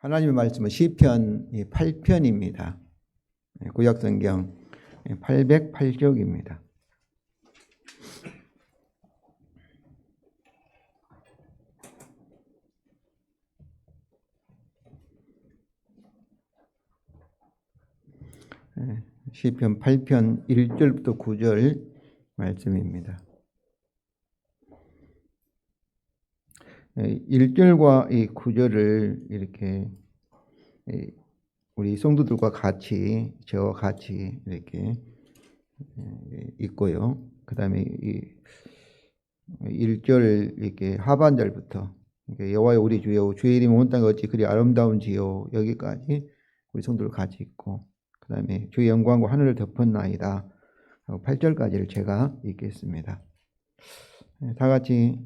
하나님의 말씀은 시편 8편입니다. 구약성경 808쪽입니다. 시편 8편 1절부터 9절 말씀입니다. 1절과 이 9절을 이렇게 우리 성도들과 같이 저와 같이 이렇게 읽고요. 그 다음에 이 1절 이렇게 하반절부터 여호와여 우리 주여 주의 이름이 온 땅에 어찌 그리 아름다운지요 여기까지 우리 성도들 같이 읽고 그 다음에 주의 영광과 하늘을 덮었나이다 하고 8절까지를 제가 읽겠습니다. 다 같이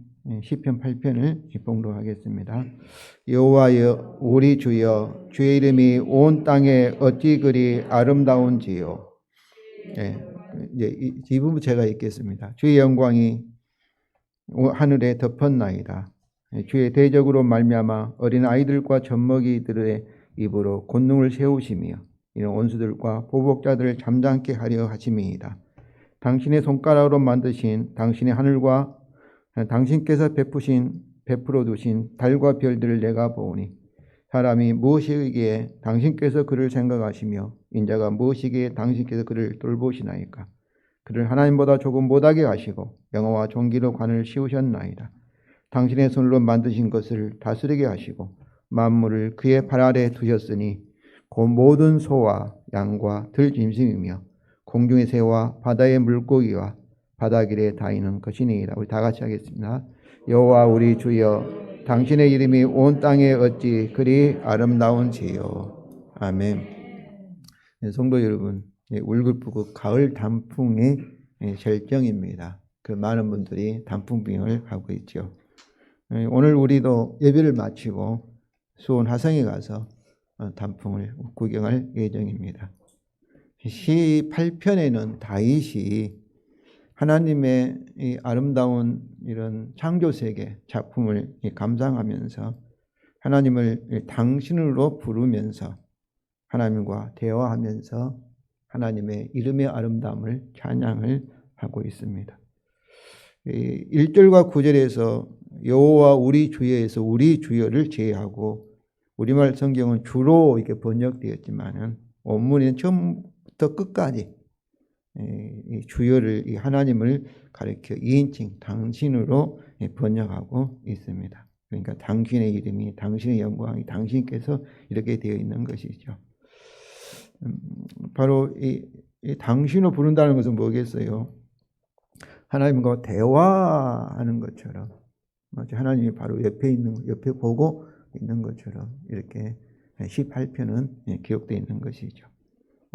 시편 8편을 봉독하겠습니다. 여호와여 우리 주여 주의 이름이 온 땅에 어찌 그리 아름다운지요. 이제 이 부분 제가 읽겠습니다. 주의 영광이 하늘에 덮었나이다. 주의 대적으로 말미암아 어린 아이들과 젖먹이들의 입으로 권능을 세우시며 이런 원수들과 보복자들을 잠잠케 하려 하심이니이다. 당신의 손가락으로 만드신 당신의 하늘과 당신께서 베풀어 두신 달과 별들을 내가 보오니 사람이 무엇이기에 당신께서 그를 생각하시며 인자가 무엇이기에 당신께서 그를 돌보시나이까. 그를 하나님보다 조금 못하게 하시고 영화와 존귀로 관을 씌우셨나이다. 당신의 손으로 만드신 것을 다스리게 하시고 만물을 그의 발 아래 두셨으니 곧 모든 소와 양과 들짐승이며 공중의 새와 바다의 물고기와 바다길에 다니는 것이니이다. 우리 다 같이 하겠습니다. 여호와 우리 주여 당신의 이름이 온 땅에 어찌 그리 아름다운지요. 아멘. 성도 여러분, 울긋불긋 가을 단풍의 절정입니다. 그 많은 분들이 단풍빙을 하고 있죠. 오늘 우리도 예배를 마치고 수원 화성에 가서 단풍을 구경할 예정입니다. 시 8편에는 다윗이 하나님의 이 아름다운 이런 창조세계 작품을 감상하면서 하나님을 당신으로 부르면서 하나님과 대화하면서 하나님의 이름의 아름다움을 찬양을 하고 있습니다. 1절과 9절에서 여호와 우리 주여에서 우리 주여를 제외하고 우리말 성경은 주로 이렇게 번역되었지만은 원문에는 처음부터 끝까지 이 주여를 이 하나님을 가리켜 2인칭 당신으로 번역하고 있습니다. 그러니까 당신의 이름이 당신의 영광이 당신께서 이렇게 되어 있는 것이죠. 바로 이 당신으로 부른다는 것은 뭐겠어요? 하나님과 대화하는 것처럼 마치 하나님이 바로 옆에 보고 있는 것처럼 이렇게 18편은 기록되어 있는 것이죠.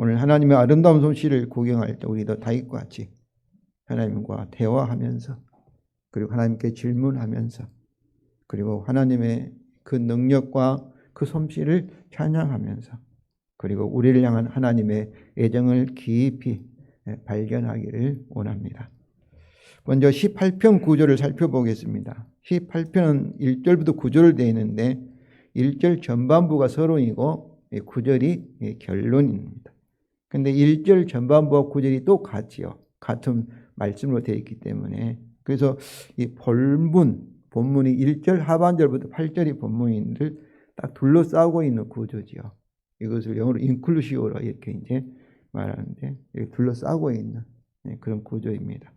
오늘 하나님의 아름다운 솜씨를 구경할 때 우리도 다윗과 같이 하나님과 대화하면서 그리고 하나님께 질문하면서 그리고 하나님의 그 능력과 그 솜씨를 찬양하면서 그리고 우리를 향한 하나님의 애정을 깊이 발견하기를 원합니다. 먼저 18편 9절을 살펴보겠습니다. 18편은 1절부터 9절을 되어 있는데 1절 전반부가 서론이고 9절이 결론입니다. 근데 1절 전반부와 9절이 똑같지요. 같은 말씀으로 되어 있기 때문에 그래서 이 본문이 1절 하반절부터 8절이 본문인들 딱 둘러싸고 있는 구조지요. 이것을 영어로 인클루시오라 이렇게 이제 말하는데 둘러싸고 있는 그런 구조입니다.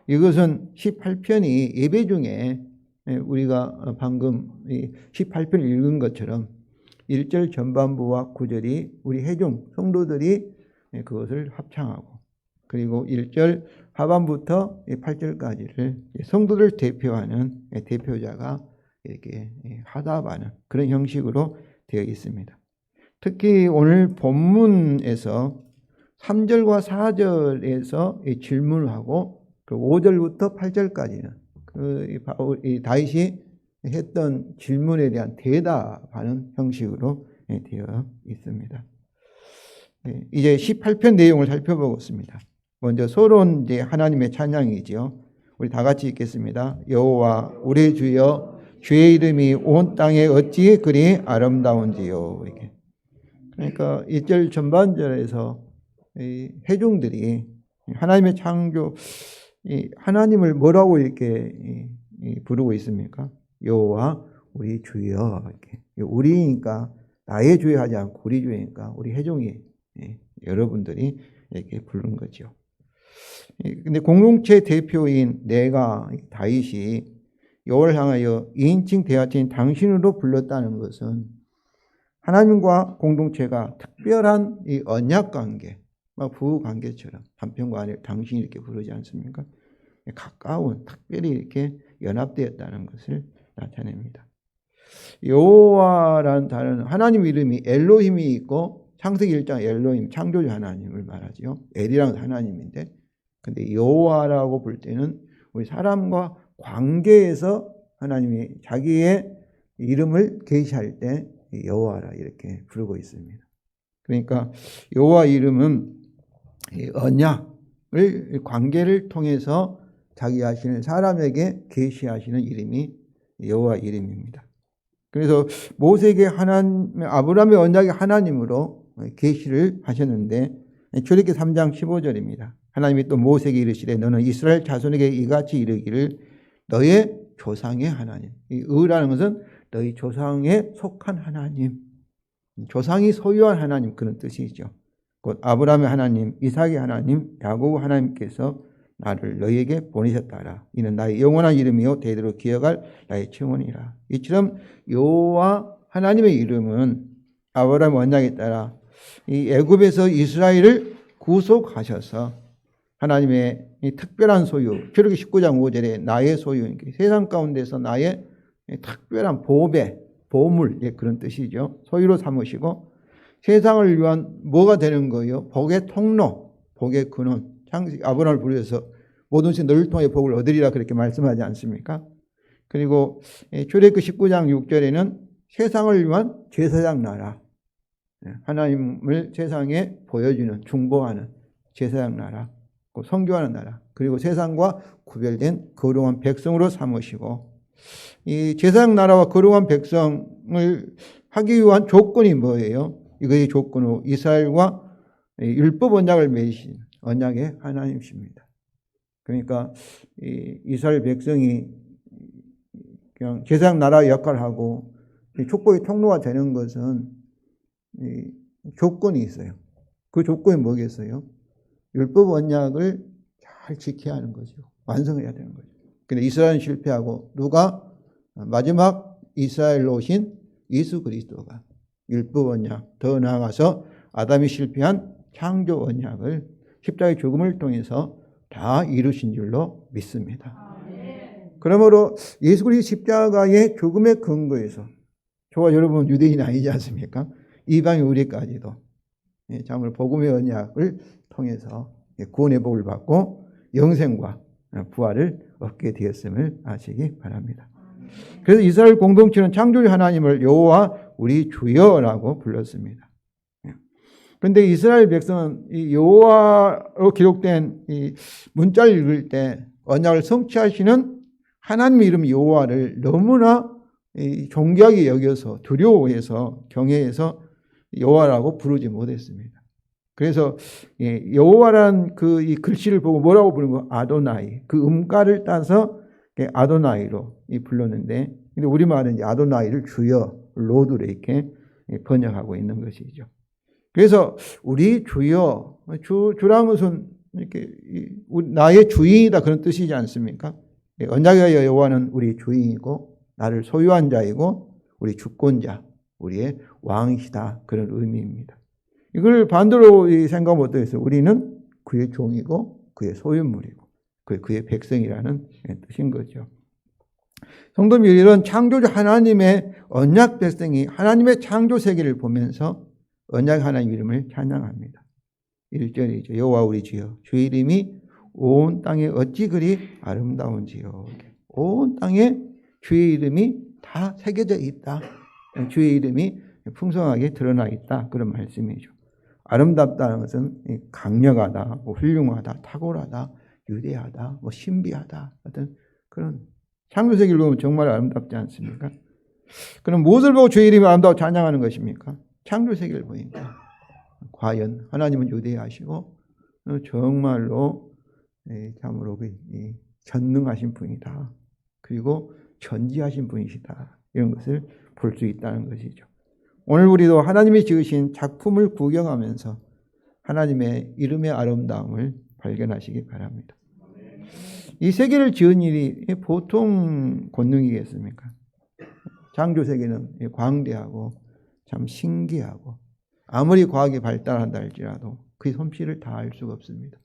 이것은 18편이 예배 중에 우리가 방금 18편 읽은 것처럼 1절 전반부와 9절이 우리 회중 성도들이 그것을 합창하고 그리고 1절 하반부터 8절까지를 성도를 대표하는 대표자가 이렇게 화답하는 그런 형식으로 되어 있습니다. 특히 오늘 본문에서 3절과 4절에서 질문을 하고 5절부터 8절까지는 이 다윗이 했던 질문에 대한 대답하는 형식으로 되어 있습니다. 이제 18편 내용을 살펴보겠습니다. 먼저 서론 이제 하나님의 찬양이지요. 우리 다 같이 읽겠습니다. 여호와 우리 주여 주의 이름이 온 땅에 어찌 그리 아름다운지요. 이렇게. 그러니까 1절 전반절에서 이 회중들이 하나님의 창조, 하나님을 뭐라고 이렇게 부르고 있습니까? 여호와 우리 주여. 이렇게. 우리니까 나의 주여 하지 않고 우리 주여니까 우리 회중이 여러분들이 이렇게 부르는 거죠. 근데 공동체 대표인 내가 다윗이 여호와를 향하여 2인칭 대화체인 당신으로 불렀다는 것은 하나님과 공동체가 특별한 이 언약 관계, 부부 관계처럼 남편과 아내 당신이 이렇게 부르지 않습니까? 가까운 특별히 이렇게 연합되었다는 것을 나타냅니다. 여호와라는 단어는 하나님 이름이 엘로힘이 있고 창세기 1장 엘로힘 창조주 하나님을 말하죠. 엘이라는 하나님인데 근데 여호와라고 볼 때는 우리 사람과 관계에서 하나님이 자기의 이름을 계시할 때 여호와라 이렇게 부르고 있습니다. 그러니까 여호와 이름은 언약을 관계를 통해서 자기 자신을 사람에게 계시하시는 이름이 여호와 이름입니다. 그래서 모세에게 아브라함의 언약의 하나님으로 계시를 하셨는데 출애굽기 3장 15절입니다. 하나님이 또 모세에게 이르시되 너는 이스라엘 자손에게 이같이 이르기를 너의 조상의 하나님. 이 의라는 것은 너희 조상에 속한 하나님, 조상이 소유한 하나님 그런 뜻이죠. 곧 아브라함의 하나님, 이삭의 하나님, 야곱 하나님께서 나를 너희에게 보내셨다라. 이는 나의 영원한 이름이요 대대로 기억할 나의 증언이라. 이처럼 여호와 하나님의 이름은 아브라함 언약에 따라 이 애굽에서 이스라엘을 구속하셔서 하나님의 이 특별한 소유, 출애굽기 19장 5절에 나의 소유, 세상 가운데서 나의 특별한 보물, 그런 뜻이죠. 소유로 삼으시고 세상을 위한 뭐가 되는 거예요? 복의 통로, 복의 근원. 아브라함을 부르셔서 모든 것이 너를 통해 복을 얻으리라 그렇게 말씀하지 않습니까? 그리고 출애굽기 19장 6절에는 세상을 위한 제사장 나라, 하나님을 세상에 보여주는 중보하는 제사장 나라, 선교하는 나라, 그리고 세상과 구별된 거룩한 백성으로 삼으시고 이 제사장 나라와 거룩한 백성을 하기 위한 조건이 뭐예요? 이거의 조건은 이스라엘과 율법 언약을 맺으신 언약의 하나님이십니다. 그러니까 이스라엘 백성이 그냥 제사장 나라의 역할을 하고 축복의 통로가 되는 것은 조건이 있어요. 그 조건이 뭐겠어요? 율법 언약을 잘 지켜야 하는 거죠. 완성해야 되는 거죠. 근데 이스라엘은 실패하고 누가 마지막 이스라엘로 오신 예수 그리스도가 율법 언약, 더 나아가서 아담이 실패한 창조 언약을 십자가의 죽음을 통해서 다 이루신 줄로 믿습니다. 그러므로 예수 그리스도 십자가의 죽음의 근거에서 저와 여러분 유대인 아니지 않습니까? 이방인 우리까지도 참으로 복음의 언약을 통해서 구원의 복을 받고 영생과 부활을 얻게 되었음을 아시기 바랍니다. 그래서 이스라엘 공동체는 창조주 하나님을 여호와 우리 주여라고 불렀습니다. 그런데 이스라엘 백성은 이 여호와로 기록된 이 문자를 읽을 때 언약을 성취하시는 하나님의 이름 여호와를 너무나 존귀하게 여겨서 두려워해서 경외해서 여호와라고 부르지 못했습니다. 그래서 여호와라는 이 글씨를 보고 뭐라고 부르는 거? 아도나이. 그 음가를 따서 아도나이로 불렀는데, 근데 우리말은 이제 아도나이를 주여, 로드로 이렇게 번역하고 있는 것이죠. 그래서 우리 주여, 주라는 것은 이렇게 나의 주인이다 그런 뜻이지 않습니까? 언약의 여호와는 우리 주인이고 나를 소유한 자이고 우리 주권자, 우리의 왕이시다 그런 의미입니다. 이걸 반대로 생각하면 어떠겠어요? 우리는 그의 종이고 그의 소유물이고 그의 백성이라는 뜻인 거죠. 성도님들, 이런 창조주 하나님의 언약 백성이 하나님의 창조 세계를 보면서 언약 하나님 이름을 찬양합니다. 1절이죠. 여호와 우리 주여 주의 이름이 온 땅에 어찌 그리 아름다운지요. 온 땅에 주의 이름이 다 새겨져 있다. 주의 이름이 풍성하게 드러나 있다. 그런 말씀이죠. 아름답다는 것은 강력하다, 훌륭하다, 탁월하다, 위대하다, 신비하다 어떤 그런 창조세계를 보면 정말 아름답지 않습니까? 그럼 무엇을 보고 주의 이름이 아름다워 찬양하는 것입니까? 창조세계를 보니까 과연 하나님은 유대하시고 정말로 참으로 전능하신 분이다. 그리고 전지하신 분이시다. 이런 것을 볼 수 있다는 것이죠. 오늘 우리도 하나님이 지으신 작품을 구경하면서 하나님의 이름의 아름다움을 발견하시기 바랍니다. 이 세계를 지은 일이 보통 권능이겠습니까? 창조세계는 광대하고 참 신기하고 아무리 과학이 발달한다 할지라도 그 솜씨를 다 알 수가 없습니다.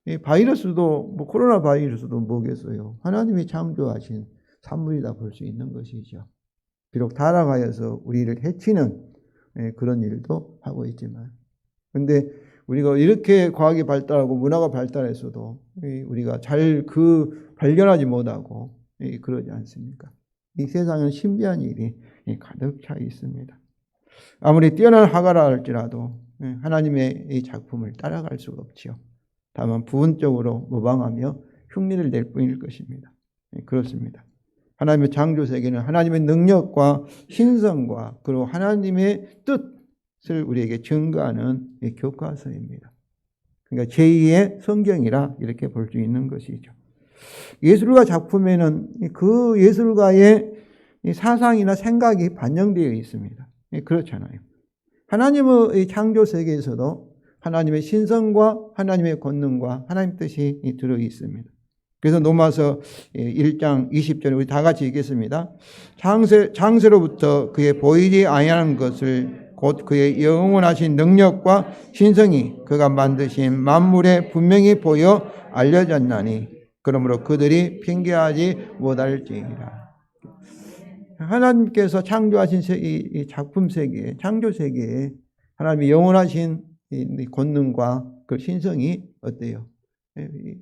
이 바이러스도 코로나 바이러스도 뭐겠어요? 하나님이 창조하신 산물이다 볼 수 있는 것이죠. 비록 타락하여서 우리를 해치는 그런 일도 하고 있지만, 근데 우리가 이렇게 과학이 발달하고 문화가 발달해서도 우리가 잘 발견하지 못하고 그러지 않습니까? 이 세상은 신비한 일이 가득 차 있습니다. 아무리 뛰어난 화가라 할지라도 하나님의 이 작품을 따라갈 수가 없지요. 다만 부분적으로 모방하며 흉내를 낼 뿐일 것입니다. 그렇습니다. 하나님의 창조세계는 하나님의 능력과 신성과 그리고 하나님의 뜻을 우리에게 증거하는 교과서입니다. 그러니까 제2의 성경이라 이렇게 볼 수 있는 것이죠. 예술가 작품에는 그 예술가의 사상이나 생각이 반영되어 있습니다. 그렇잖아요. 하나님의 창조세계에서도 하나님의 신성과 하나님의 권능과 하나님의 뜻이 들어 있습니다. 그래서 로마서 1장 20절에 우리 다 같이 읽겠습니다. 창세로부터 그의 보이지 아니하는 것을 곧 그의 영원하신 능력과 신성이 그가 만드신 만물에 분명히 보여 알려졌나니 그러므로 그들이 핑계하지 못할지니라. 하나님께서 창조하신 이 작품 세계, 창조 세계에 하나님의 영원하신 권능과 그 신성이 어때요?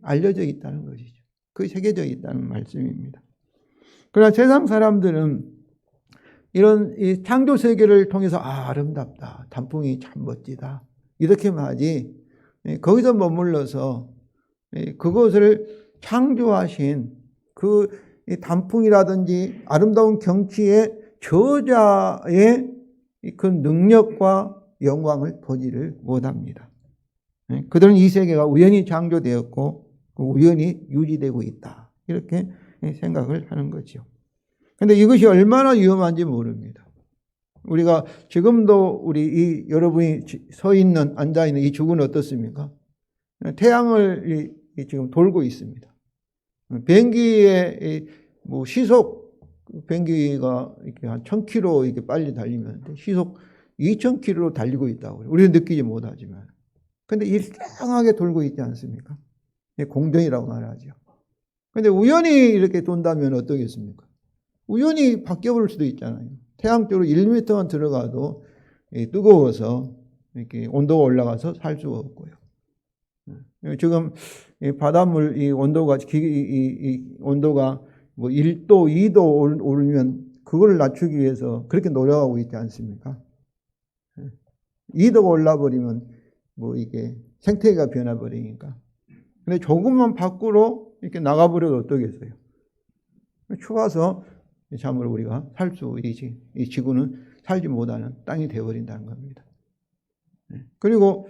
알려져 있다는 것이죠. 그 새겨져 있다는 말씀입니다. 그러나 세상 사람들은 이런 이 창조 세계를 통해서 아름답다, 단풍이 참 멋지다 이렇게만 하지 거기서 머물러서 그것을 창조하신 그 단풍이라든지 아름다운 경치의 저자의 그 능력과 영광을 보지를 못합니다. 그들은 이 세계가 우연히 창조되었고 우연히 유지되고 있다. 이렇게 생각을 하는 거죠. 그런데 이것이 얼마나 위험한지 모릅니다. 우리가 지금도 여러분이 서 있는, 앉아 있는 이 주구는 어떻습니까? 태양을 지금 돌고 있습니다. 비행기의 시속, 비행기가 이렇게 한 1000km 이렇게 빨리 달리면 시속 2000km로 달리고 있다고 우리는 느끼지 못하지만, 근데 일정하게 돌고 있지 않습니까? 공정이라고 말하죠. 근데 우연히 이렇게 돈다면 어떠겠습니까? 우연히 바뀌어버릴 수도 있잖아요. 태양 쪽으로 1m만 들어가도 뜨거워서 이렇게 온도가 올라가서 살 수가 없고요. 지금 바닷물 온도가 뭐 1도, 2도 오르면 그걸 낮추기 위해서 그렇게 노력하고 있지 않습니까? 2도가 올라버리면 뭐 이게 생태계가 변해버리니까. 근데 조금만 밖으로 이렇게 나가버려도 어떠겠어요? 추워서 참으로 우리가 이 지구는 살지 못하는 땅이 되어버린다는 겁니다. 그리고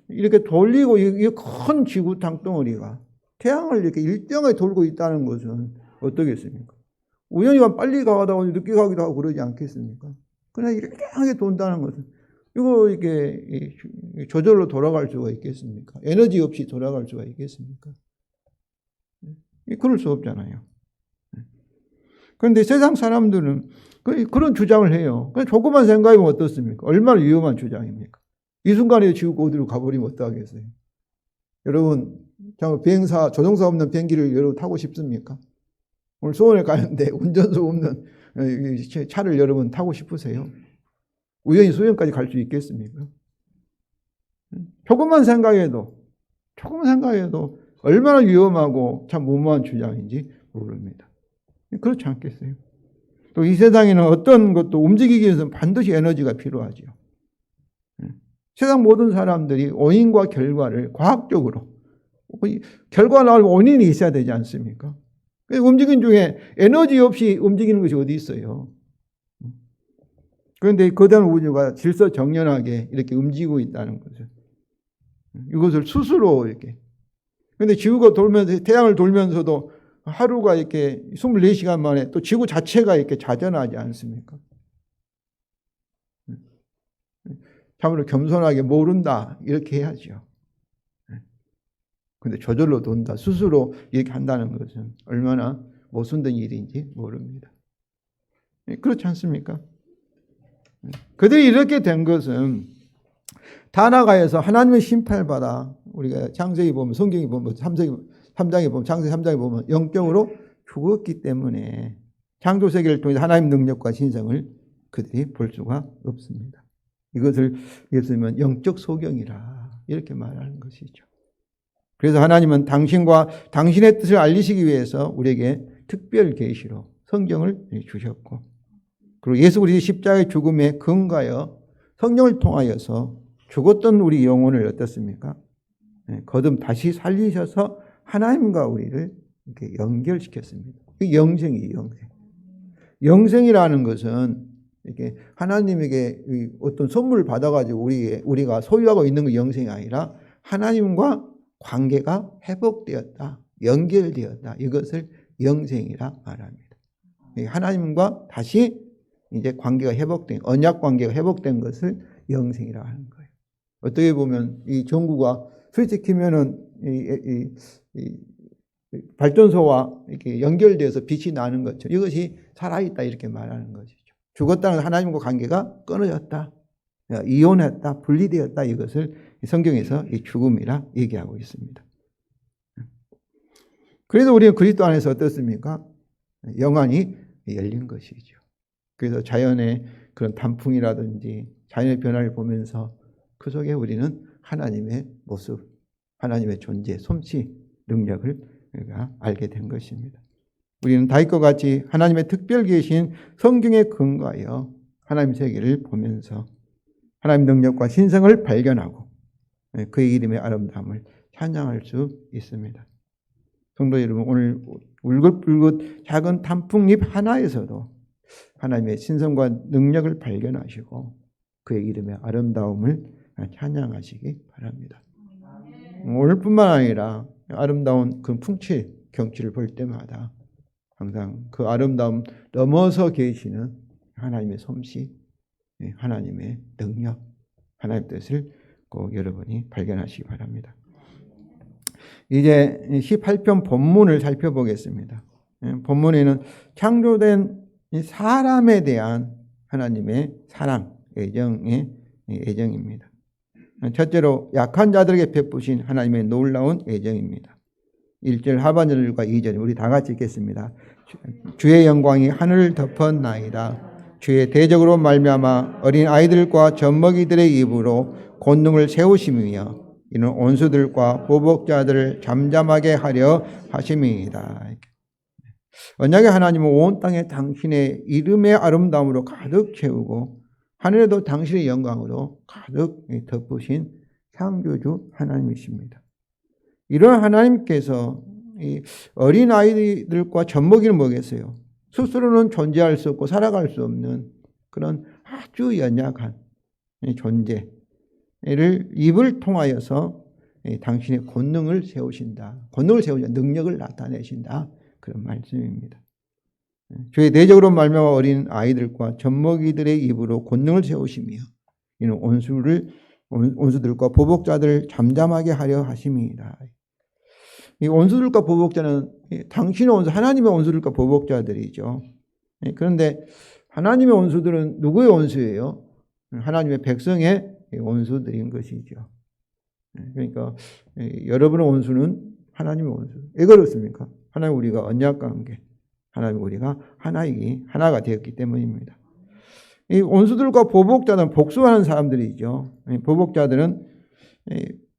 이렇게 돌리고 이 큰 지구 땅덩어리가 태양을 이렇게 일정하게 돌고 있다는 것은 어떠겠습니까? 우연히 빨리 가다가 늦게 가기도 하고 그러지 않겠습니까? 그러나 일정하게 돈다는 것은 이거 이렇게 저절로 돌아갈 수가 있겠습니까? 에너지 없이 돌아갈 수가 있겠습니까? 그럴 수 없잖아요. 그런데 세상 사람들은 그런 주장을 해요. 조금만 생각해보면 어떻습니까? 얼마나 위험한 주장입니까? 이 순간에 지구가 어디로 가버리면 어떡하겠어요? 여러분, 조종사 없는 비행기를 여러분 타고 싶습니까? 오늘 수원에 가는데 운전수 없는 차를 여러분 타고 싶으세요? 우연히 수원까지 갈 수 있겠습니까? 조금만 생각해도 얼마나 위험하고 참 무모한 주장인지 모릅니다. 그렇지 않겠어요? 또 이 세상에는 어떤 것도 움직이기 위해서는 반드시 에너지가 필요하죠. 세상 모든 사람들이 원인과 결과를 과학적으로 결과 나올 원인이 있어야 되지 않습니까? 움직임 중에 에너지 없이 움직이는 것이 어디 있어요? 그런데 거대한 우주가 질서정연하게 이렇게 움직이고 있다는 거죠. 이것을 스스로 이렇게. 그런데 지구가 돌면서, 태양을 돌면서도 하루가 이렇게 24시간 만에 또 지구 자체가 이렇게 자전하지 않습니까? 참으로 겸손하게 모른다. 이렇게 해야죠. 근데 저절로 돈다. 스스로 이렇게 한다는 것은 얼마나 모순된 일인지 모릅니다. 그렇지 않습니까? 그들이 이렇게 된 것은 다 나가서 하나님의 심판받아 우리가 창세기 보면 성경이 보면 3장에 보면 창세기 3장에 보면 영적으로 죽었기 때문에 창조 세계를 통해서 하나님의 능력과 신성을 그들이 볼 수가 없습니다. 이것을 예수님은 영적 소경이라 이렇게 말하는 것이죠. 그래서 하나님은 당신과 당신의 뜻을 알리시기 위해서 우리에게 특별 계시로 성경을 주셨고 그리고 예수 그리스도의 십자가의 죽음에 근거하여 성령을 통하여서 죽었던 우리 영혼을 어떻습니까? 거듭 다시 살리셔서 하나님과 우리를 이렇게 연결시켰습니다. 영생이에요, 영생. 영생이라는 것은 이렇게 하나님에게 어떤 선물을 받아가지고 우리가 소유하고 있는 그 영생이 아니라 하나님과 관계가 회복되었다, 연결되었다. 이것을 영생이라 말합니다. 하나님과 다시 이제 관계가 회복된, 언약 관계가 회복된 것을 영생이라 하는 거예요. 어떻게 보면 이 전구가 스위치 키면은 이 발전소와 이렇게 연결돼서 빛이 나는 것처럼 이것이 살아있다 이렇게 말하는 것이죠. 죽었다는 하나님과 관계가 끊어졌다, 이혼했다, 분리되었다. 이것을 성경에서 이 죽음이라 얘기하고 있습니다. 그래서 우리는 그리스도 안에서 어떻습니까? 영안이 열린 것이죠. 그래서 자연의 그런 단풍이라든지 자연의 변화를 보면서 그 속에 우리는 하나님의 모습, 하나님의 존재, 솜씨, 능력을 우리가 알게 된 것입니다. 우리는 다윗과 같이 하나님의 특별 계신 성경에 근거하여 하나님 세계를 보면서 하나님 능력과 신성을 발견하고 그의 이름의 아름다움을 찬양할 수 있습니다. 성도 여러분, 오늘 울긋불긋 작은 단풍잎 하나에서도 하나님의 신성과 능력을 발견하시고 그의 이름의 아름다움을 찬양하시기 바랍니다. 오늘뿐만 아니라 아름다운 그 풍치, 경치를 볼 때마다 항상 그 아름다움 넘어서 계시는 하나님의 솜씨, 하나님의 능력, 하나님의 뜻을 꼭 여러분이 발견하시기 바랍니다. 이제 18편 본문을 살펴보겠습니다. 본문에는 창조된 사람에 대한 하나님의 사랑, 애정입니다. 첫째로 약한 자들에게 베푸신 하나님의 놀라운 애정입니다. 1절 하반절과 2절 우리 다 같이 읽겠습니다. 주의 영광이 하늘을 덮었나이다. 주의 대적으로 말미암아 어린 아이들과 젖먹이들의 입으로 권능을 세우심이며 이는 온수들과 보복자들을 잠잠하게 하려 하심이니이다. 언약의 하나님은 온 땅에 당신의 이름의 아름다움으로 가득 채우고 하늘에도 당신의 영광으로 가득 덮으신 창조주 하나님이십니다. 이런 하나님께서 이 어린 아이들과 젖먹이는 뭐겠어요? 스스로는 존재할 수 없고 살아갈 수 없는 그런 아주 연약한 존재를 입을 통하여서 당신의 권능을 세우신다. 권능을 세우신다. 능력을 나타내신다. 그런 말씀입니다. 주의 대적으로 말미암아 어린 아이들과 젖먹이들의 입으로 권능을 세우시며 이는 온수들과 보복자들을 잠잠하게 하려 하심이니라. 이 온수들과 보복자는 당신의 온수, 하나님의 온수들과 보복자들이죠. 그런데 하나님의 온수들은 누구의 온수예요? 하나님의 백성의 온수들인 것이죠. 그러니까 여러분의 온수는 하나님의 온수. 왜 그렇습니까? 하나님 우리가 언약관계, 하나님 우리가 하나가 되었기 때문입니다. 이 온수들과 보복자는 복수하는 사람들이죠. 보복자들은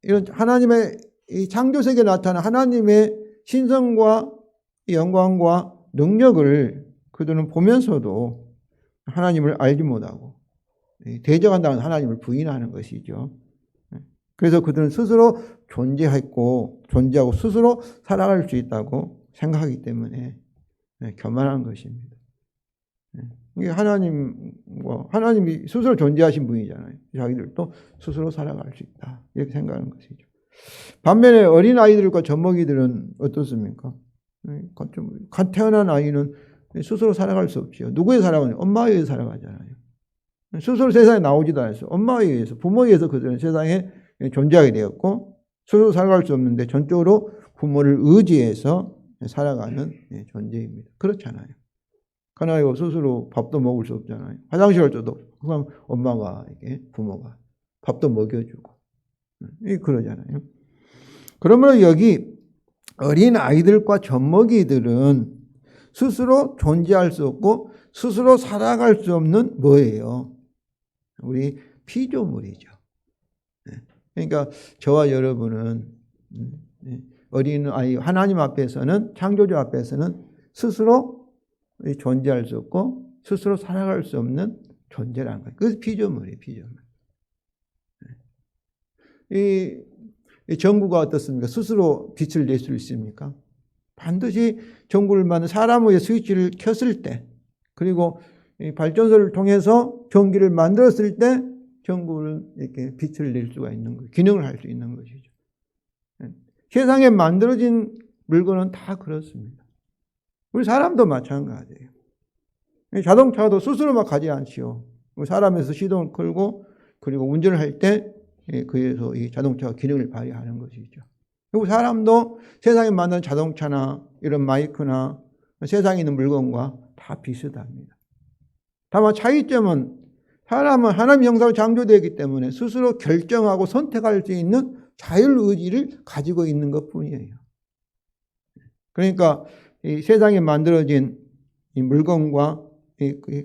이런 하나님의 이 창조세계에 나타난 하나님의 신성과 영광과 능력을 그들은 보면서도 하나님을 알지 못하고 대적한다는 하나님을 부인하는 것이죠. 그래서 그들은 스스로 존재하고 스스로 살아갈 수 있다고 생각하기 때문에 교만한 것입니다. 이게 하나님이 스스로 존재하신 분이잖아요. 자기들도 스스로 살아갈 수 있다. 이렇게 생각하는 것이죠. 반면에 어린아이들과 젖먹이들은 어떻습니까? 갓 태어난 아이는 스스로 살아갈 수 없지요. 누구에 살아가냐? 엄마에 의해서 살아가잖아요. 스스로 세상에 나오지도 않았어요. 엄마에 의해서, 부모에 의해서 그들은 세상에 존재하게 되었고 스스로 살아갈 수 없는데 전적으로 부모를 의지해서 살아가는 존재입니다. 그렇잖아요. 가나이가 스스로 밥도 먹을 수 없잖아요. 화장실 갈 때도 그냥 엄마가, 부모가 밥도 먹여주고 그러잖아요. 그러면 여기 어린 아이들과 젖먹이들은 스스로 존재할 수 없고 스스로 살아갈 수 없는 뭐예요? 우리 피조물이죠. 그러니까 저와 여러분은 어린 아이 하나님 앞에서는, 창조주 앞에서는 스스로 존재할 수 없고 스스로 살아갈 수 없는 존재라는 거예요. 그래서 피조물이에요. 피조물. 이 전구가 어떻습니까? 스스로 빛을 낼 수 있습니까? 반드시 전구를 만든 사람의 스위치를 켰을 때, 그리고 이 발전소를 통해서 전기를 만들었을 때 전구는 이렇게 빛을 낼 수가 있는 거예요. 기능을 할 수 있는 것이죠. 세상에 만들어진 물건은 다 그렇습니다. 우리 사람도 마찬가지예요. 자동차도 스스로 막 가지 않지요. 사람에서 시동을 걸고 그리고 운전을 할 때 그래서 이 자동차가 기능을 발휘하는 것이죠. 그리고 사람도 세상에 만든 자동차나 이런 마이크나 세상에 있는 물건과 다 비슷합니다. 다만 차이점은 사람은 하나님 형상으로 창조되었기 때문에 스스로 결정하고 선택할 수 있는 자율의지를 가지고 있는 것뿐이에요. 그러니까 이 세상에 만들어진 이 물건과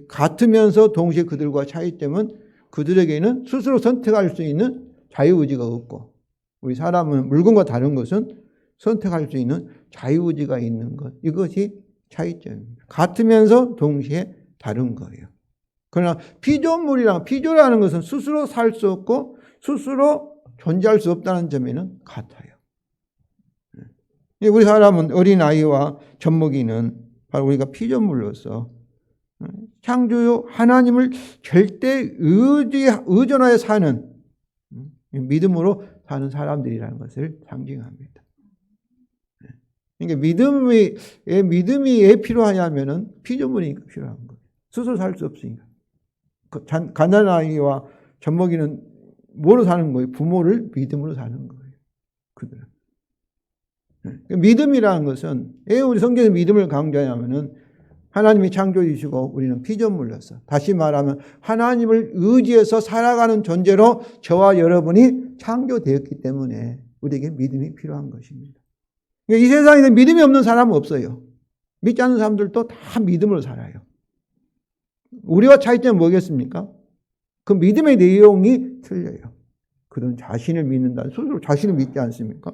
같으면서 동시에 그들과 차이점은 그들에게는 스스로 선택할 수 있는 자유의지가 없고, 우리 사람은 물건과 다른 것은 선택할 수 있는 자유의지가 있는 것, 이것이 차이점입니다. 같으면서 동시에 다른 거예요. 그러나 피조라는 것은 스스로 살 수 없고 스스로 존재할 수 없다는 점에는 같아요. 우리 사람은 어린아이와 젖먹이는 바로 우리가 피조물로서 창조주 하나님을 절대 의존하여 사는, 믿음으로 사는 사람들이라는 것을 상징합니다. 그러니까 믿음이 필요하냐면은 피조물이니까 필요한 거예요. 스스로 살 수 없으니까. 가난한 아이와 젖먹이는 뭐로 사는 거예요? 부모를 믿음으로 사는 거예요. 그들은. 믿음이라는 것은 왜 우리 성경에서 믿음을 강조하냐면은 하나님이 창조주시고 우리는 피조물로서, 다시 말하면 하나님을 의지해서 살아가는 존재로 저와 여러분이 창조되었기 때문에 우리에게 믿음이 필요한 것입니다. 이 세상에는 믿음이 없는 사람은 없어요. 믿지 않는 사람들도 다 믿음으로 살아요. 우리와 차이점은 뭐겠습니까? 그 믿음의 내용이 틀려요. 그들은 자신을 믿는다. 스스로 자신을 믿지 않습니까?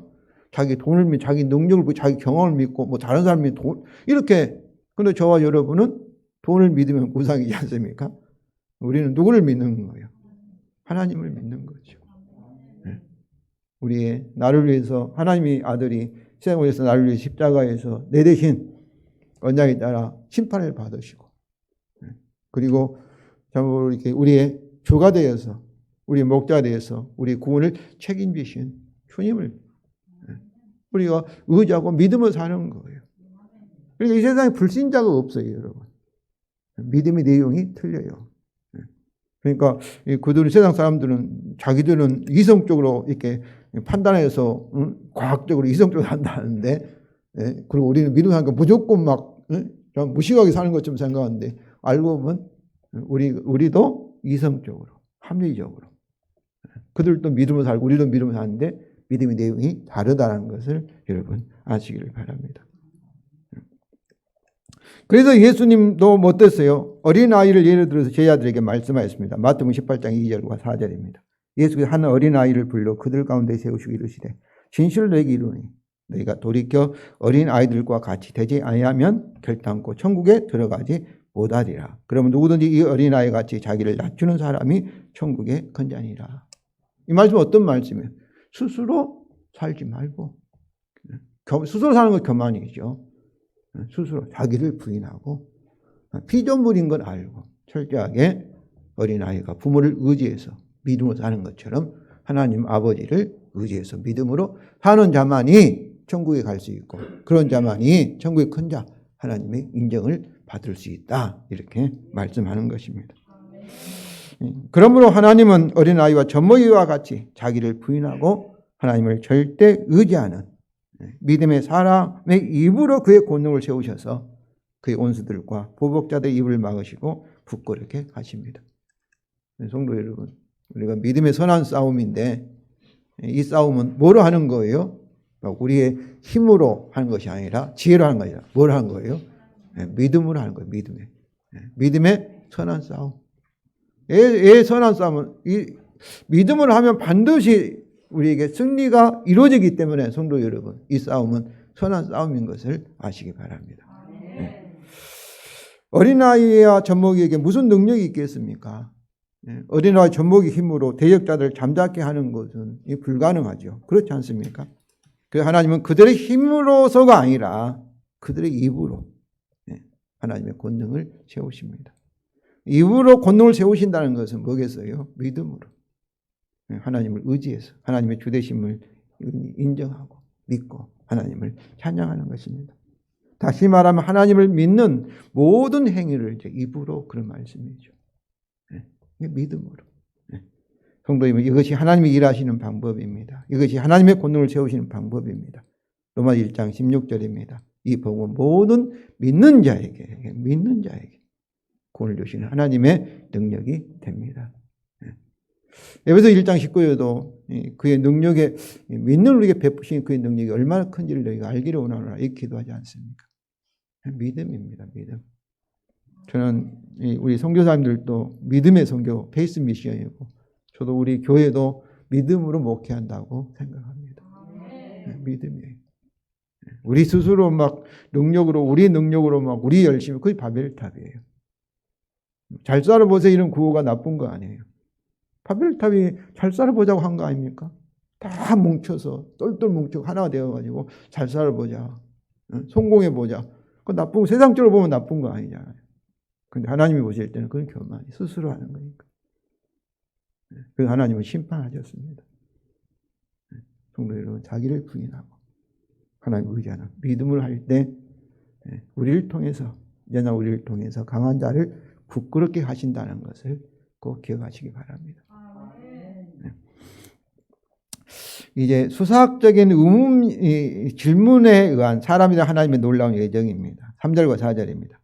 자기 돈을 믿고, 자기 능력을 믿고, 자기 경험을 믿고, 뭐 다른 사람이 이렇게. 그런데 저와 여러분은 돈을 믿으면 우상이지 않습니까? 우리는 누구를 믿는 거예요? 하나님을 믿는 거죠. 우리의 나를 위해서 하나님의 아들이 세상을 위해서 나를 위해 십자가에서 내 대신 언약에 따라 심판을 받으시고, 그리고 이렇게 우리의 주가 되어서, 우리의 목자가 되어서 우리 구원을 책임지신 주님을 우리가 의지하고 믿음을 사는 거예요. 그러니까 이 세상에 불신자가 없어요, 여러분. 믿음의 내용이 틀려요. 그러니까 그들은, 세상 사람들은 자기들은 이성적으로 이렇게 판단해서 과학적으로 이성적으로 한다는데, 그리고 우리는 믿음을 하니까 무조건 막 무식하게 사는 것처럼 생각하는데, 알고 보면 우리도 이성적으로, 합리적으로, 그들도 믿음을 살고 우리도 믿음을 사는데 믿음의 내용이 다르다는 것을 여러분 아시기를 바랍니다. 그래서 예수님도 뭐 어땠어요? 어린아이를 예를 들어서 제자들에게 말씀하셨습니다. 마태복음 18장 2절과 4절입니다. 예수께서 한 어린아이를 불러 그들 가운데 세우시고 이르시되 진실로 너희에게 이르노니 너희가 돌이켜 어린아이들과 같이 되지 아니하면 결단코 천국에 들어가지 못하리라. 그러면 누구든지 이 어린아이 같이 자기를 낮추는 사람이 천국에 건자니라. 이 말씀은 어떤 말씀이에요? 스스로 살지 말고, 스스로 사는 건 교만이죠. 스스로 자기를 부인하고 피조물인 걸 알고 철저하게 어린아이가 부모를 의지해서 믿음으로 사는 것처럼 하나님 아버지를 의지해서 믿음으로 사는 자만이 천국에 갈 수 있고 그런 자만이 천국의 큰 자 하나님의 인정을 받을 수 있다. 이렇게 말씀하는 것입니다. 그러므로 하나님은 어린아이와 젖먹이와 같이 자기를 부인하고 하나님을 절대 의지하는 믿음의 사람의 입으로 그의 권능을 세우셔서 그의 원수들과 보복자들의 입을 막으시고 부끄럽게 하십니다. 성도 여러분, 우리가 믿음의 선한 싸움인데 이 싸움은 뭐로 하는 거예요? 우리의 힘으로 하는 것이 아니라 지혜로 하는 거예요. 뭘 하는 거예요? 믿음으로 하는 거예요. 믿음의 선한 싸움. 선한 싸움은 믿음으로 하면 반드시 우리에게 승리가 이루어지기 때문에 성도 여러분, 이 싸움은 선한 싸움인 것을 아시기 바랍니다. 어린아이와 젖먹이에게 무슨 능력이 있겠습니까? 어린아이와 젖먹이 힘으로 대적자들을 잠잠케 하는 것은 불가능하죠. 그렇지 않습니까? 하나님은 그들의 힘으로서가 아니라 그들의 입으로 하나님의 권능을 세우십니다. 입으로 권능을 세우신다는 것은 뭐겠어요? 믿음으로. 하나님을 의지해서 하나님의 주되심을 인정하고 믿고 하나님을 찬양하는 것입니다. 다시 말하면 하나님을 믿는 모든 행위를 이제 입으로 그런 말씀이죠. 믿음으로. 성도님은 이것이 하나님이 일하시는 방법입니다. 이것이 하나님의 권능을 세우시는 방법입니다. 로마 1장 16절입니다. 이 복음은 모든 믿는 자에게 구원을 주시는 하나님의 능력이 됩니다. 에베소 1장 19절에도 그의 능력에 믿는 우리에게 베푸신 그의 능력이 얼마나 큰지를 너희가 알기를 원하노라 이렇게 기도하지 않습니까? 믿음입니다. 믿음. 저는 우리 선교사님들도 믿음의 선교 베이스 미션이고 저도 우리 교회도 믿음으로 목회한다고 생각합니다. 믿음이에요. 우리 스스로 막 능력으로 우리 능력으로 막 우리 열심히 그게 바벨탑이에요. 잘 살아보세요 이런 구호가 나쁜 거 아니에요. 바벨탑이 잘 살아보자고 한 거 아닙니까? 다 뭉쳐서 똘똘 뭉쳐 하나가 되어가지고 잘 살아보자. 성공해보자. 그 나쁜 세상적으로 보면 나쁜 거 아니잖아요. 근데 하나님이 보실 때는 그건 교만이 스스로 하는 거니까. 그래서 하나님은 심판하셨습니다. 성도 여러분 자기를 부인하고 하나님 의지하는 믿음을 할 때 우리를 통해서 언제나 우리를 통해서 강한 자를 부끄럽게 하신다는 것을 꼭 기억하시기 바랍니다. 이제 수사학적인 질문에 의한 사람이나 하나님의 놀라운 예정입니다. 3절과 4절입니다.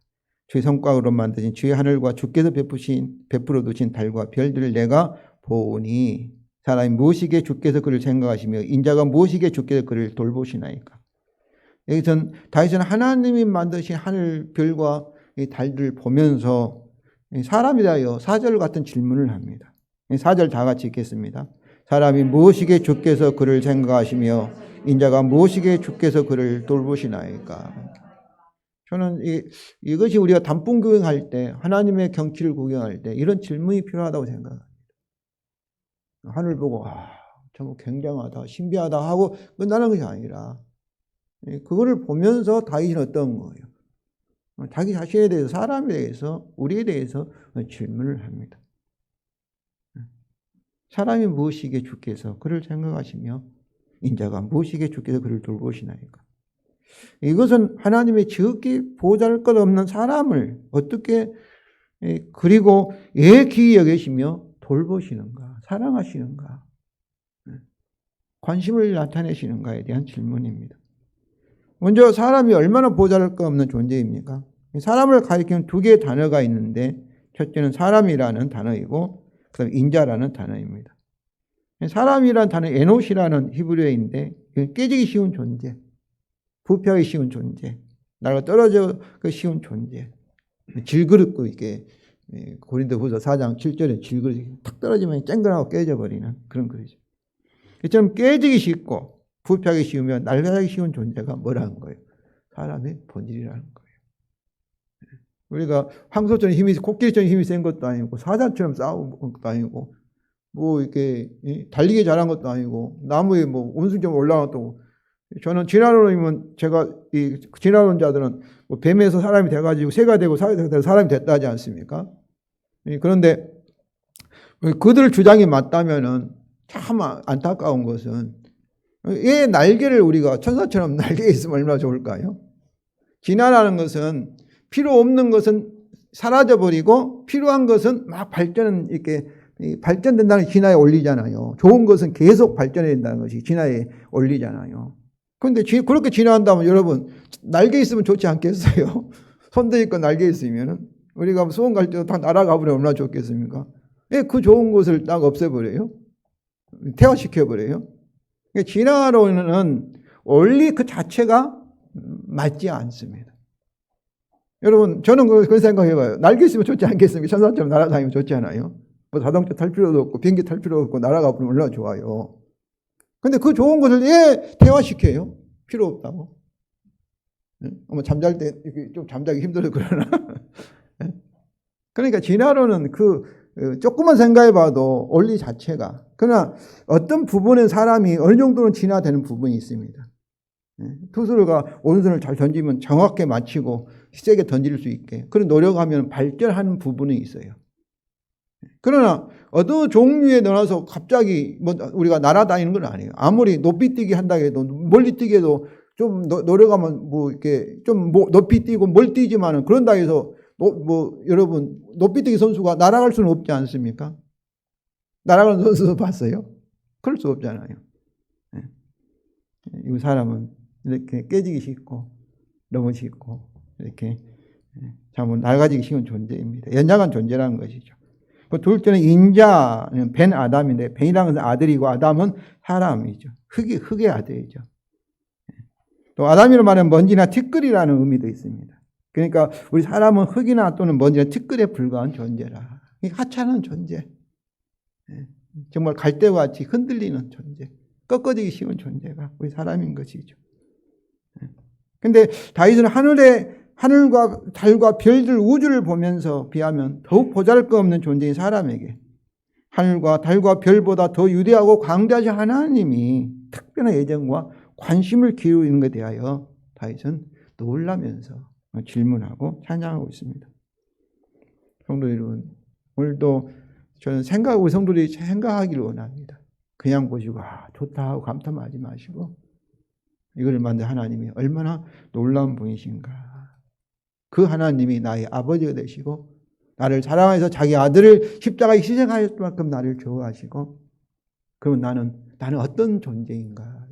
주의 성곽으로 만드신 주의 하늘과 주께서 베풀어 두신 달과 별들을 내가 보니 사람이 무엇이기에 주께서 그를 생각하시며 인자가 무엇이기에 주께서 그를 돌보시나이까. 여기서는 다윗은 하나님이 만드신 하늘 별과 이 달들을 보면서 사람이 되어 4절 같은 질문을 합니다. 4절 다 같이 읽겠습니다. 사람이 무엇이기에 주께서 그를 생각하시며 인자가 무엇이기에 주께서 그를 돌보시나이까. 저는 이것이 우리가 단풍 구경할 때 하나님의 경치를 구경할 때 이런 질문이 필요하다고 생각합니다. 하늘 보고 정말 굉장하다 신비하다 하고 끝나는 것이 아니라 그거를 보면서 다윗은 어떤 거예요? 자기 자신에 대해서 사람에 대해서 우리에 대해서 질문을 합니다. 사람이 무엇이기에 주께서 그를 생각하시며 인자가 무엇이기에 주께서 그를 돌보시나이까. 이것은 하나님의 지극히 보잘것없는 사람을 어떻게 그리고 왜 귀히 여기시며 돌보시는가 사랑하시는가 관심을 나타내시는가에 대한 질문입니다. 먼저 사람이 얼마나 보잘것없는 존재입니까? 사람을 가리키는 두 개의 단어가 있는데 첫째는 사람이라는 단어이고 그다음에 인자라는 단어입니다. 사람이라는 단어 에노시라는 히브리어인데 깨지기 쉬운 존재, 부패하기 쉬운 존재, 나가 떨어져 쉬운 존재, 질그릇고 이게 고린도후서 4장 7절에 질그릇이 탁 떨어지면 쨍그하고 깨져버리는 그런 그릇이죠. 이처럼 깨지기 쉽고 부패하기 쉬우면 날아가기 쉬운 존재가 뭐라는 거예요? 사람의 본질이라는 거예요. 우리가 황소처럼 코끼리처럼 힘이 센 것도 아니고 사자처럼 싸우는 것도 아니고 뭐 이렇게 달리기 잘한 것도 아니고 나무에 뭐 원숭이처럼 올라갔다고 저는 진화론이면 제가 이 진화론자들은 뭐 뱀에서 사람이 돼가지고 새가 되고 사람이 됐다 하지 않습니까? 그런데 그들 주장이 맞다면은 참 안타까운 것은 얘 날개를 우리가 천사처럼 날개에 있으면 얼마나 좋을까요? 진화라는 것은 필요 없는 것은 사라져버리고 필요한 것은 막 이렇게 발전된다는 진화에 올리잖아요. 좋은 것은 계속 발전해야 된다는 것이 진화에 올리잖아요. 그런데 그렇게 진화한다면 여러분 날개 있으면 좋지 않겠어요? 손대 있고 날개 있으면은 우리가 수원 갈 때도 다 날아가 버리면 얼마나 좋겠습니까? 왜 그 좋은 것을 딱 없애버려요? 퇴화시켜버려요? 진화론은 원리 그 자체가 맞지 않습니다. 여러분 저는 그런 생각해봐요. 날개 있으면 좋지 않겠습니까? 천사처럼 날아다니면 좋지 않아요? 뭐 자동차 탈 필요도 없고 비행기 탈 필요도 없고 날아가 버리면 얼마나 좋아요. 근데 그 좋은 것을 왜 퇴화시켜요? 필요 없다고. 아마 잠잘 때 좀 잠자기 힘들어 그러나. 그러니까 진화론은 조금만 생각해봐도 원리 자체가. 그러나 어떤 부분은 사람이 어느 정도는 진화되는 부분이 있습니다. 투수가 오른손을 잘 던지면 정확하게 맞히고 세게 던질 수 있게 그런 노력하면 발전하는 부분이 있어요. 그러나 어느 종류에 넣어서 갑자기 뭐 우리가 날아다니는 건 아니에요. 아무리 높이 뛰기 한다 해도 멀리 뛰기 해도 좀 노력하면 뭐 이렇게 좀 높이 뛰고 멀리 뛰지만은 그런다 해서 뭐 여러분 높이 뛰기 선수가 날아갈 수는 없지 않습니까? 날아가는 선수도 봤어요? 그럴 수 없잖아요. 이 사람은 이렇게 깨지기 쉽고 넘어지고 이렇게 참 낡아지기 쉬운 존재입니다. 연약한 존재라는 것이죠. 그 둘째는 인자는 벤 아담인데 벤이라는 것은 아들이고 아담은 사람이죠. 흙의 아들이죠. 또 아담이라는 말은 먼지나 티끌이라는 의미도 있습니다. 그러니까 우리 사람은 흙이나 또는 먼지나 티끌에 불과한 존재라. 하찮은 존재. 정말 갈대와 같이 흔들리는 존재. 꺾어지기 쉬운 존재가 우리 사람인 것이죠. 근데 다윗은 하늘과 달과 별들 우주를 보면서 비하면 더욱 보잘것없는 존재인 사람에게 하늘과 달과 별보다 더 유대하고 광대하신 하나님이 특별한 애정과 관심을 기울이는 것에 대하여 다윗은 놀라면서 질문하고 찬양하고 있습니다. 성도 여러분, 오늘도 저는 우리 성도들이 생각하기를 원합니다. 그냥 보시고 좋다 하고 감탄하지 마시고 이걸 만든 하나님이 얼마나 놀라운 분이신가. 그 하나님이 나의 아버지가 되시고 나를 사랑해서 자기 아들을 십자가에 희생하였을 만큼 나를 좋아하시고 그러면 나는 어떤 존재인가.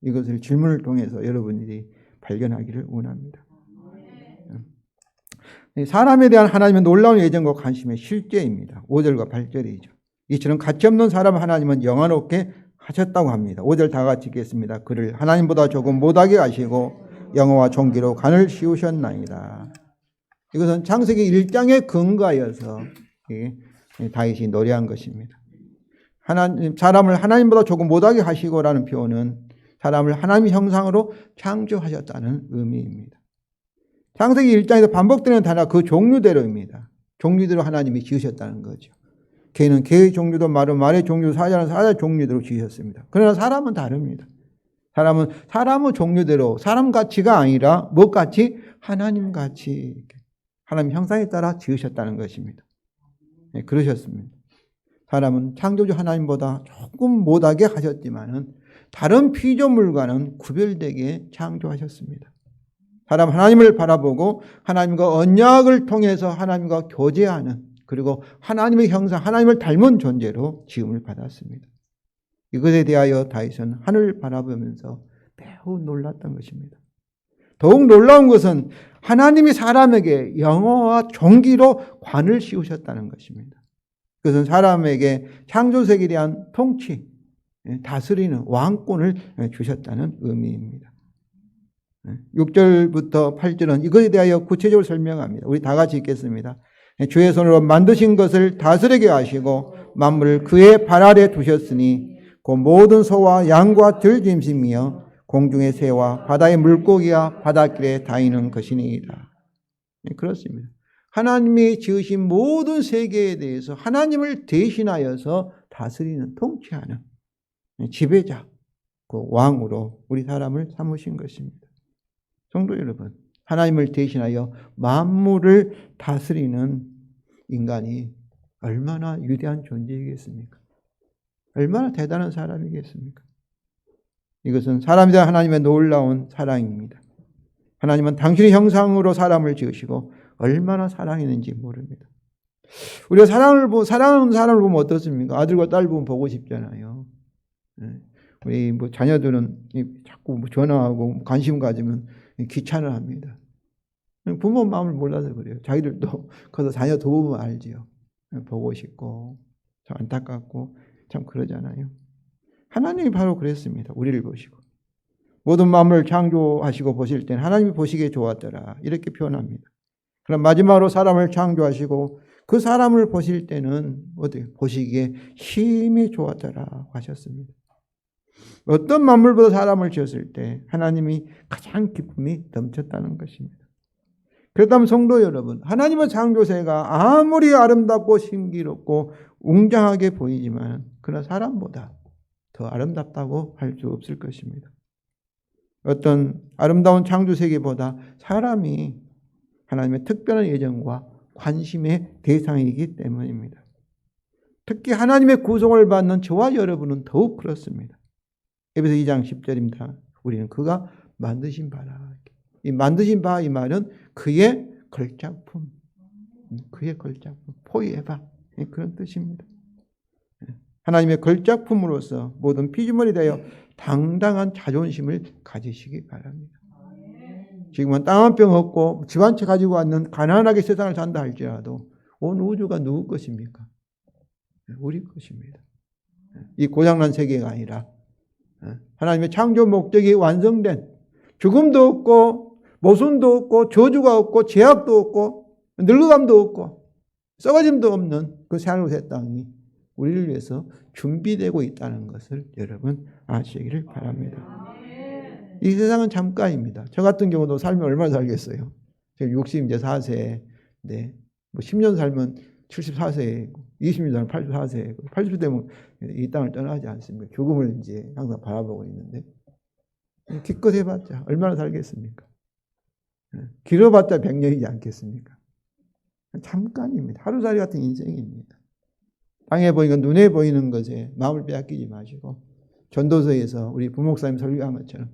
이것을 질문을 통해서 여러분들이 발견하기를 원합니다. 사람에 대한 하나님의 놀라운 애정과 관심의 실제입니다. 5절과 8절이죠. 이처럼 가치없는 사람 하나님은 영화롭게 하셨다고 합니다. 5절 다 같이 읽겠습니다. 그를 하나님보다 조금 못하게 하시고 영어와 종기로 간을 씌우셨나이다. 이것은 창세기 1장에 근거하여서 다윗이 노래한 것입니다. 사람을 하나님보다 조금 못하게 하시고라는 표현은 사람을 하나님의 형상으로 창조하셨다는 의미입니다. 창세기 1장에서 반복되는 단어가 그 종류대로입니다. 종류대로 하나님이 지으셨다는 거죠. 개는 개의 종류도 말은 말의 종류도 사자는 사자의 종류대로 지으셨습니다. 그러나 사람은 다릅니다. 사람은 종류대로 사람같이가 아니라 뭐같이? 하나님같이 하나님 형상에 따라 지으셨다는 것입니다. 네, 그러셨습니다. 사람은 창조주 하나님보다 조금 못하게 하셨지만은 다른 피조물과는 구별되게 창조하셨습니다. 사람 하나님을 바라보고 하나님과 언약을 통해서 하나님과 교제하는 그리고 하나님의 형상, 하나님을 닮은 존재로 지음을 받았습니다. 이것에 대하여 다윗은 하늘을 바라보면서 매우 놀랐던 것입니다. 더욱 놀라운 것은 하나님이 사람에게 영어와 종기로 관을 씌우셨다는 것입니다. 그것은 사람에게 창조세계에 대한 통치, 다스리는 왕권을 주셨다는 의미입니다. 6절부터 8절은 이것에 대하여 구체적으로 설명합니다. 우리 다 같이 읽겠습니다. 주의 손으로 만드신 것을 다스리게 하시고 만물을 그의 발 아래 두셨으니 그 모든 소와 양과 들짐승이며 공중의 새와 바다의 물고기와 바닷길에 다니는 것이니이다. 그렇습니다. 하나님이 지으신 모든 세계에 대해서 하나님을 대신하여서 다스리는 통치하는 지배자. 그 왕으로 우리 사람을 삼으신 것입니다. 성도 여러분, 하나님을 대신하여 만물을 다스리는 인간이 얼마나 위대한 존재이겠습니까? 얼마나 대단한 사람이겠습니까? 이것은 사람에 대한 하나님의 놀라운 사랑입니다. 하나님은 당신의 형상으로 사람을 지으시고 얼마나 사랑했는지 모릅니다. 우리가 사랑하는 사람을 보면 어떻습니까? 아들과 딸 보면 보고 싶잖아요. 우리 자녀들은 자꾸 전화하고 관심 가지면 귀찮아 합니다. 부모 마음을 몰라서 그래요. 자기들도 커서 자녀 도우면 알지요. 보고 싶고 참 안타깝고 참 그러잖아요. 하나님이 바로 그랬습니다. 우리를 보시고 모든 만물을 창조하시고 보실 때는 하나님이 보시기에 좋았더라 이렇게 표현합니다. 그럼 마지막으로 사람을 창조하시고 그 사람을 보실 때는 보시기에 힘이 좋았더라 하셨습니다. 어떤 만물보다 사람을 지었을 때 하나님이 가장 기쁨이 넘쳤다는 것입니다. 그렇다면 성도 여러분, 하나님의 창조세가 아무리 아름답고 신기롭고 웅장하게 보이지만 그러나 사람보다 더 아름답다고 할 수 없을 것입니다. 어떤 아름다운 창조세계보다 사람이 하나님의 특별한 예정과 관심의 대상이기 때문입니다. 특히 하나님의 구속을 받는 저와 여러분은 더욱 그렇습니다. 에베소 2장 10절입니다. 우리는 그가 만드신 바라. 이 만드신 바 이 말은 그의 걸작품, 포이에바 그런 뜻입니다. 하나님의 걸작품으로서 모든 피조물이 되어 당당한 자존심을 가지시기 바랍니다. 지금은 땅 한 평 없고 집 한 채 가지고 왔는 가난하게 세상을 산다 할지라도 온 우주가 누구 것입니까? 우리 것입니다. 이 고장난 세계가 아니라 하나님의 창조 목적이 완성된 죽음도 없고 모순도 없고 저주가 없고 제약도 없고 늙어감도 없고 썩어짐도 없는 그 새하늘 새 땅이 우리를 위해서 준비되고 있다는 것을 여러분 아시기를 바랍니다. 이 세상은 잠깐입니다. 저 같은 경우도 살면 얼마나 살겠어요? 지금 64세, 네. 10년 살면 74세, 20년 살면 84세, 80세 되면 이 땅을 떠나지 않습니까? 죽음을 이제 항상 바라보고 있는데, 기껏 해봤자 얼마나 살겠습니까? 길어봤자 100년이지 않겠습니까? 잠깐입니다. 하루살이 같은 인생입니다. 땅에 보이는 눈에 보이는 것에 마음을 빼앗기지 마시고 전도서에서 우리 부목사님 설교한 것처럼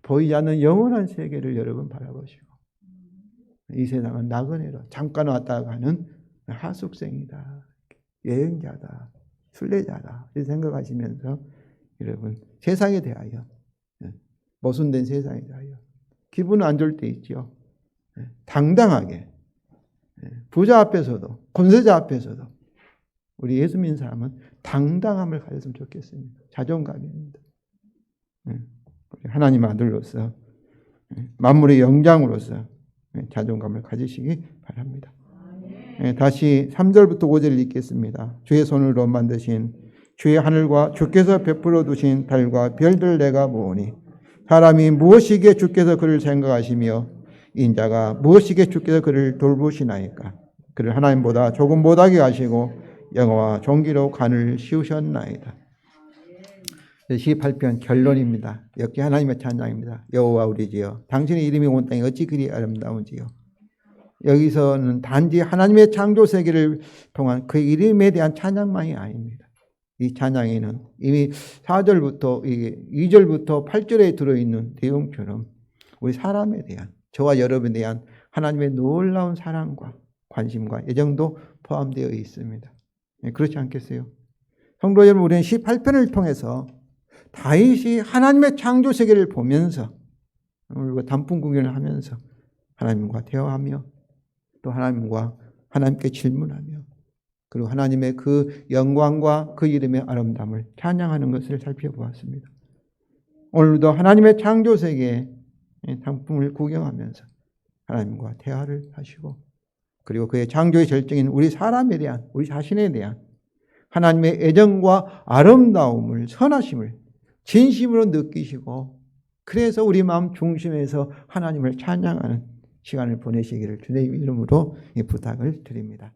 보이지 않는 영원한 세계를 여러분 바라보시고 이 세상은 나그네로 잠깐 왔다 가는 하숙생이다. 여행자다. 순례자다. 이렇게 생각하시면서 여러분 세상에 대하여 모순된 세상에 대하여 기분 안 좋을 때 있죠. 당당하게 부자 앞에서도 권세자 앞에서도 우리 예수 믿는 사람은 당당함을 가졌으면 좋겠습니다. 자존감입니다. 하나님 아들로서 만물의 영장으로서 자존감을 가지시기 바랍니다. 다시 3절부터 5절을 읽겠습니다. 주의 손으로 만드신 주의 하늘과 주께서 베풀어 두신 달과 별들 내가 보오니 사람이 무엇이기에 주께서 그를 생각하시며 인자가 무엇이기에 주께서 그를 돌보시나이까. 그를 하나님보다 조금 못하게 하시고 영화와 종기로 간을 씌우셨나이다. 18편 결론입니다. 역시 하나님의 찬양입니다. 여호와 우리지여 당신의 이름이 온 땅에 어찌 그리 아름다운지요. 여기서는 단지 하나님의 창조 세계를 통한 그 이름에 대한 찬양만이 아닙니다. 이 찬양에는 이미 4절부터 2절부터 8절에 들어있는 내용처럼 우리 사람에 대한 저와 여러분에 대한 하나님의 놀라운 사랑과 관심과 애정도 포함되어 있습니다. 그렇지 않겠어요? 성도 여러분, 우리는 18편을 통해서 다윗이 하나님의 창조 세계를 보면서 그리고 단풍 구경을 하면서 하나님과 대화하며 또 하나님께 질문하며 그리고 하나님의 그 영광과 그 이름의 아름다움을 찬양하는 것을 살펴보았습니다. 오늘도 하나님의 창조 세계의 단풍을 구경하면서 하나님과 대화를 하시고 그리고 그의 창조의 절정인 우리 사람에 대한 우리 자신에 대한 하나님의 애정과 아름다움을 선하심을 진심으로 느끼시고 그래서 우리 마음 중심에서 하나님을 찬양하는 시간을 보내시기를 주님의 이름으로 부탁을 드립니다.